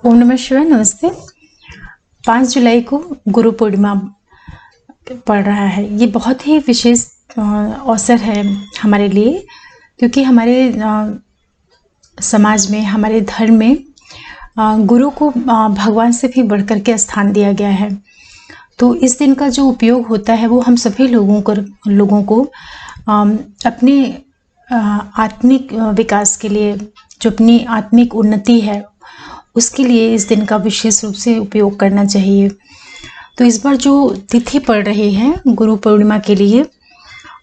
ओम नमः शिवाय। नमस्ते। 5 जुलाई को गुरु पूर्णिमा पड़ रहा है। ये बहुत ही विशेष अवसर है हमारे लिए, क्योंकि हमारे समाज में, हमारे धर्म में गुरु को भगवान से भी बढ़कर के स्थान दिया गया है। तो इस दिन का जो उपयोग होता है वो हम सभी लोगों को अपने आत्मिक विकास के लिए, जो अपनी आत्मिक उन्नति है उसके लिए इस दिन का विशेष रूप से उपयोग करना चाहिए। तो इस बार जो तिथि पड़ रही है गुरु पूर्णिमा के लिए,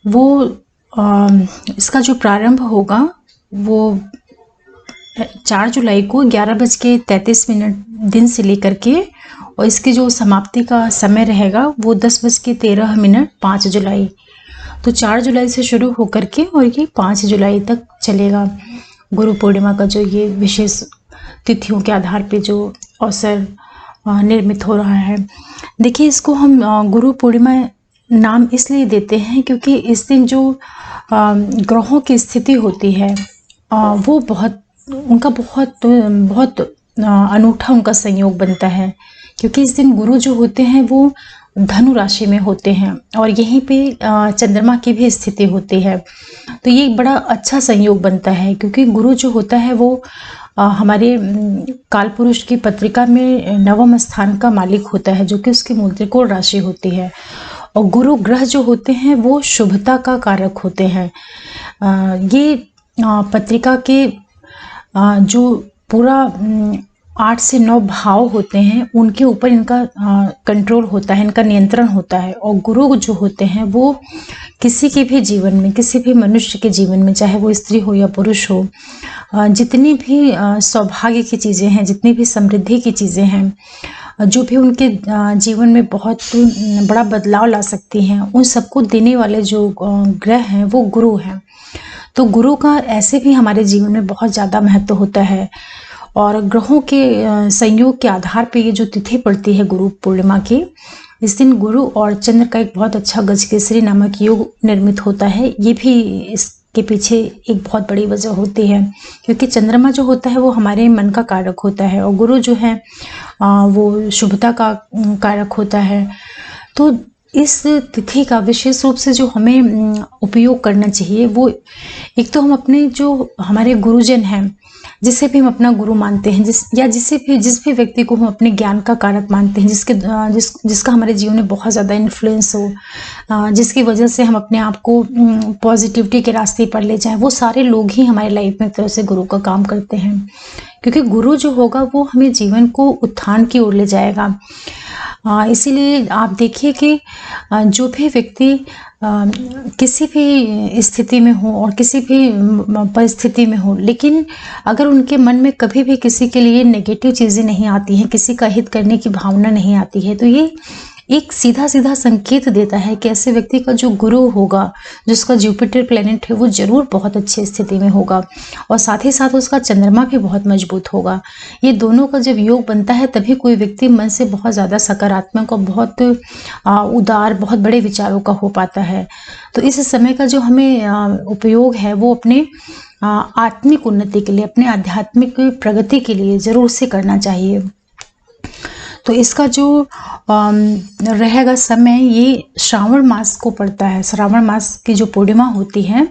वो इसका जो प्रारंभ होगा वो 4 जुलाई को 11:33 दिन से लेकर के, और इसकी जो समाप्ति का समय रहेगा वो 10:13 5 जुलाई। तो 4 जुलाई से शुरू होकर के और ये 5 जुलाई तक चलेगा। गुरु पूर्णिमा का जो ये विशेष तिथियों के आधार पे जो अवसर निर्मित हो रहा है, देखिए इसको हम गुरु पूर्णिमा नाम इसलिए देते हैं क्योंकि इस दिन जो ग्रहों की स्थिति होती है वो बहुत अनूठा उनका संयोग बनता है। क्योंकि इस दिन गुरु जो होते हैं वो धनु राशि में होते हैं और यहीं पे चंद्रमा की भी स्थिति होती है। तो ये बड़ा अच्छा संयोग बनता है, क्योंकि गुरु जो होता है वो हमारे कालपुरुष की पत्रिका में 9वें स्थान का मालिक होता है, जो कि उसकी मूल त्रिकोण राशि होती है। और गुरु ग्रह जो होते हैं वो शुभता का कारक होते हैं। ये पत्रिका के जो पूरा 8 से 9 भाव होते हैं उनके ऊपर इनका कंट्रोल होता है, इनका नियंत्रण होता है। और गुरु जो होते हैं वो किसी के भी जीवन में, किसी भी मनुष्य के जीवन में, चाहे वो स्त्री हो या पुरुष हो, जितनी भी सौभाग्य की चीज़ें हैं, जितनी भी समृद्धि की चीज़ें हैं, जो भी उनके जीवन में बहुत बड़ा बदलाव ला सकती हैं, उन सबको देने वाले जो ग्रह हैं वो गुरु हैं। तो गुरु का ऐसे भी हमारे जीवन में बहुत ज़्यादा महत्व होता है। और ग्रहों के संयोग के आधार पे ये जो तिथि पड़ती है गुरु पूर्णिमा की, इस दिन गुरु और चंद्र का एक बहुत अच्छा गजकेसरी नामक योग निर्मित होता है। ये भी इसके पीछे एक बहुत बड़ी वजह होती है, क्योंकि चंद्रमा जो होता है वो हमारे मन का कारक होता है और गुरु जो है वो शुभता का कारक होता है। तो इस तिथि का विशेष रूप से जो हमें उपयोग करना चाहिए वो, एक तो हम अपने जो हमारे गुरुजन हैं, जिसे भी हम अपना गुरु मानते हैं, जिस भी व्यक्ति को हम अपने ज्ञान का कारक मानते हैं, जिसका हमारे जीवन में बहुत ज़्यादा इन्फ्लुएंस हो, जिसकी वजह से हम अपने आप को पॉजिटिविटी के रास्ते पर ले जाएं, वो सारे लोग ही हमारे लाइफ में एक तरह से गुरु का काम करते हैं। क्योंकि गुरु जो होगा वो हमें जीवन को उत्थान की ओर ले जाएगा। इसीलिए आप देखिए कि जो भी व्यक्ति किसी भी स्थिति में हो और किसी भी परिस्थिति में हो, लेकिन अगर उनके मन में कभी भी किसी के लिए नेगेटिव चीज़ें नहीं आती हैं, किसी का हित करने की भावना नहीं आती है, तो ये एक सीधा सीधा संकेत देता है कि ऐसे व्यक्ति का जो गुरु होगा, जिसका जुपिटर प्लेनेट है, वो जरूर बहुत अच्छी स्थिति में होगा और साथ ही साथ उसका चंद्रमा भी बहुत मजबूत होगा। ये दोनों का जब योग बनता है तभी कोई व्यक्ति मन से बहुत ज़्यादा सकारात्मक और बहुत उदार, बहुत बड़े विचारों का हो पाता है। तो इस समय का जो हमें उपयोग है वो अपने आत्मिक उन्नति के लिए, अपने आध्यात्मिक प्रगति के लिए जरूर से करना चाहिए। तो इसका जो रहेगा समय, ये श्रावण मास को पड़ता है। श्रावण मास की जो पूर्णिमा होती है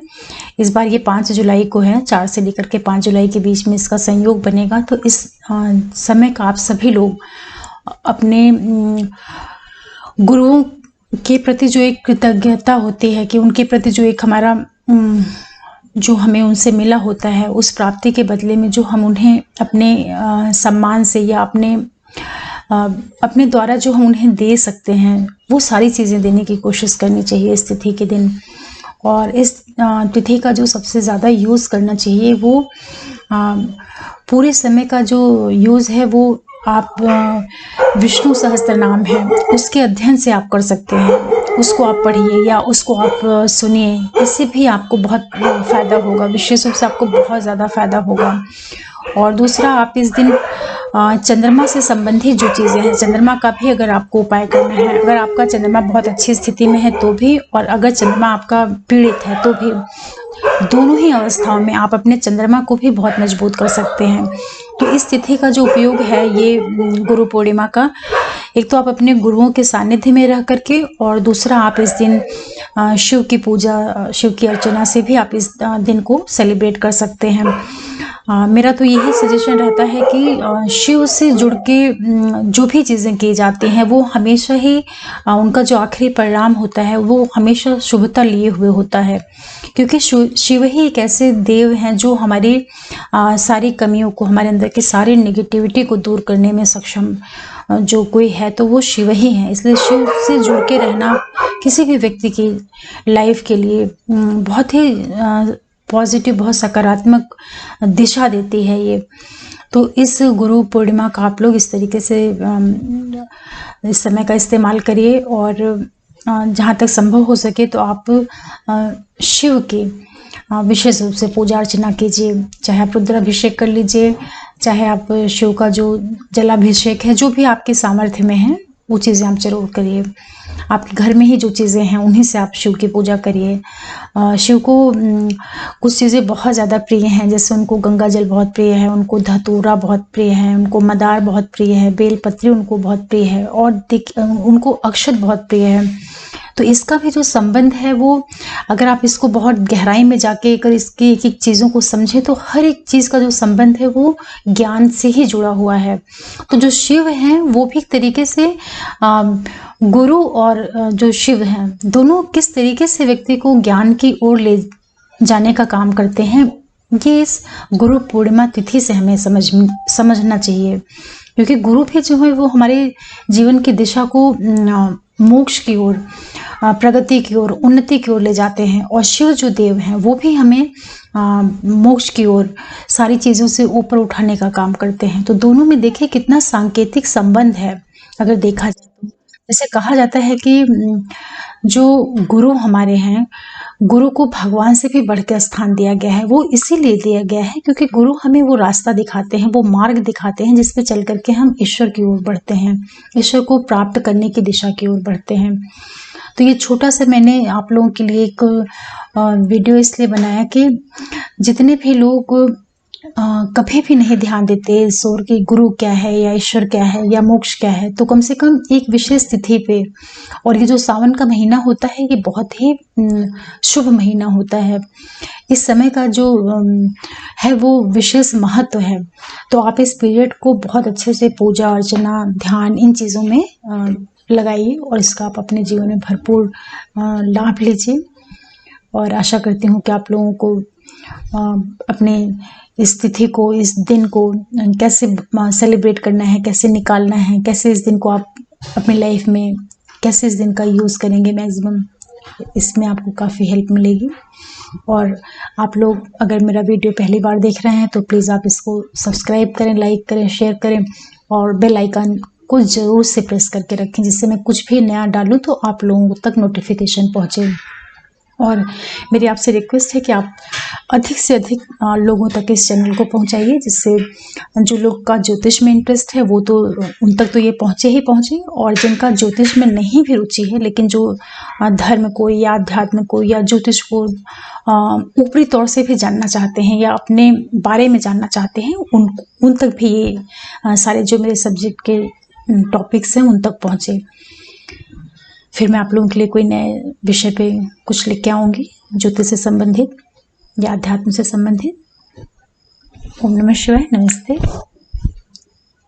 इस बार ये 5 जुलाई को है। 4 से लेकर के 5 जुलाई के बीच में इसका संयोग बनेगा। तो इस समय का आप सभी लोग अपने गुरुओं के प्रति जो एक कृतज्ञता होती है, कि उनके प्रति जो एक हमारा जो हमें उनसे मिला होता है, उस प्राप्ति के बदले में जो हम उन्हें अपने सम्मान से या अपने द्वारा जो हम उन्हें दे सकते हैं, वो सारी चीज़ें देने की कोशिश करनी चाहिए इस तिथि के दिन। और इस तिथि का जो सबसे ज़्यादा यूज़ करना चाहिए वो पूरे समय का जो यूज़ है वो आप विष्णु सहस्त्र नाम है उसके अध्ययन से आप कर सकते हैं। उसको आप पढ़िए या उसको आप सुनिए, इससे भी आपको बहुत फ़ायदा होगा, विशेष रूप से आपको बहुत ज़्यादा फ़ायदा होगा। और दूसरा, आप इस दिन चंद्रमा से संबंधित जो चीज़ें हैं, चंद्रमा का भी अगर आपको उपाय करना है, अगर आपका चंद्रमा बहुत अच्छी स्थिति में है तो भी, और अगर चंद्रमा आपका पीड़ित है तो भी, दोनों ही अवस्थाओं में आप अपने चंद्रमा को भी बहुत मजबूत कर सकते हैं। तो इस तिथि का जो उपयोग है ये गुरु पूर्णिमा का, एक तो आप अपने गुरुओं के सानिध्य में रह करके, और दूसरा आप इस दिन शिव की पूजा, शिव की अर्चना से भी आप इस दिन को सेलिब्रेट कर सकते हैं। मेरा तो यही सजेशन रहता है कि शिव से जुड़ के जो भी चीज़ें की जाती हैं वो हमेशा ही उनका जो आखिरी परिणाम होता है वो हमेशा शुभता लिए हुए होता है, क्योंकि शिव ही एक ऐसे देव हैं जो हमारी सारी कमियों को, हमारे अंदर की सारी नेगेटिविटी को दूर करने में सक्षम जो कोई है तो वो शिव ही है। इसलिए शिव से जुड़ के रहना किसी भी व्यक्ति की लाइफ के लिए बहुत ही पॉजिटिव, बहुत सकारात्मक दिशा देती है ये। तो इस गुरु पूर्णिमा का आप लोग इस तरीके से इस समय का इस्तेमाल करिए, और जहाँ तक संभव हो सके तो आप शिव की विशेष रूप से पूजा अर्चना कीजिए। चाहे आप रुद्राभिषेक कर लीजिए, चाहे आप शिव का जो जलाभिषेक है, जो भी आपके सामर्थ्य में है वो चीज़ें आप जरूर करिए। आपके घर में ही जो चीज़ें हैं उन्हीं से आप शिव की पूजा करिए। शिव को कुछ चीज़ें बहुत ज़्यादा प्रिय हैं, जैसे उनको गंगा जल बहुत प्रिय है, उनको धतूरा बहुत प्रिय है, उनको मदार बहुत प्रिय है, बेलपत्री उनको बहुत प्रिय है, और उनको अक्षत बहुत प्रिय है। तो इसका भी जो संबंध है वो, अगर आप इसको बहुत गहराई में जाके अगर इसकी एक एक चीज़ों को समझे तो हर एक चीज़ का जो संबंध है वो ज्ञान से ही जुड़ा हुआ है। तो जो शिव हैं वो भी एक तरीके से गुरु और जो शिव हैं दोनों किस तरीके से व्यक्ति को ज्ञान की ओर ले जाने का काम करते हैं, ये इस गुरु पूर्णिमा तिथि से हमें समझना चाहिए। क्योंकि गुरु भी जो है वो हमारे जीवन की दिशा को मोक्ष की ओर, प्रगति की ओर, उन्नति की ओर ले जाते हैं, और शिव जो देव हैं वो भी हमें मोक्ष की ओर, सारी चीज़ों से ऊपर उठाने का काम करते हैं। तो दोनों में देखिए कितना सांकेतिक संबंध है अगर देखा जाए तो। जैसे कहा जाता है कि जो गुरु हमारे हैं, गुरु को भगवान से भी बढ़ के स्थान दिया गया है। वो इसीलिए दिया गया है क्योंकि गुरु हमें वो रास्ता दिखाते हैं, वो मार्ग दिखाते हैं जिस पे चल करके हम ईश्वर की ओर बढ़ते हैं, ईश्वर को प्राप्त करने की दिशा की ओर बढ़ते हैं। तो ये छोटा सा मैंने आप लोगों के लिए एक वीडियो इसलिए बनाया कि जितने भी लोग कभी भी नहीं ध्यान देते ईश्वर की गुरु क्या है या ईश्वर क्या है या मोक्ष क्या है, तो कम से कम एक विशेष तिथि पे, और ये जो सावन का महीना होता है ये बहुत ही शुभ महीना होता है। इस समय का जो है वो विशेष महत्व है। तो आप इस पीरियड को बहुत अच्छे से पूजा अर्चना, ध्यान, इन चीज़ों में लगाइए, और इसका आप अपने जीवन में भरपूर लाभ लीजिए। और आशा करती हूँ कि आप लोगों को अपने इस तिथि को, इस दिन को कैसे सेलिब्रेट करना है, कैसे निकालना है, कैसे इस दिन को आप अपनी लाइफ में कैसे इस दिन का यूज़ करेंगे मैक्सिमम, इसमें आपको काफ़ी हेल्प मिलेगी। और आप लोग अगर मेरा वीडियो पहली बार देख रहे हैं तो प्लीज़ आप इसको सब्सक्राइब करें, लाइक करें, शेयर करें, और बेल आइकन को ज़रूर से प्रेस करके रखें, जिससे मैं कुछ भी नया डालूँ तो आप लोगों तक नोटिफिकेशन पहुँचे। और मेरी आपसे रिक्वेस्ट है कि आप अधिक से अधिक लोगों तक इस चैनल को पहुंचाइए, जिससे जो लोग का ज्योतिष में इंटरेस्ट है वो तो उन तक तो ये पहुंचे ही पहुंचे, और जिनका ज्योतिष में नहीं भी रुचि है लेकिन जो धर्म को या अध्यात्म को या ज्योतिष को ऊपरी तौर से भी जानना चाहते हैं या अपने बारे में जानना चाहते हैं, उन तक भी ये सारे जो मेरे सब्जेक्ट के टॉपिक्स हैं उन तक पहुँचे। फिर मैं आप लोगों के लिए कोई नए विषय पे कुछ लेके आऊँगी, ज्योतिष से संबंधित या अध्यात्म से संबंधित। ओम नमः शिवाय। नमस्ते।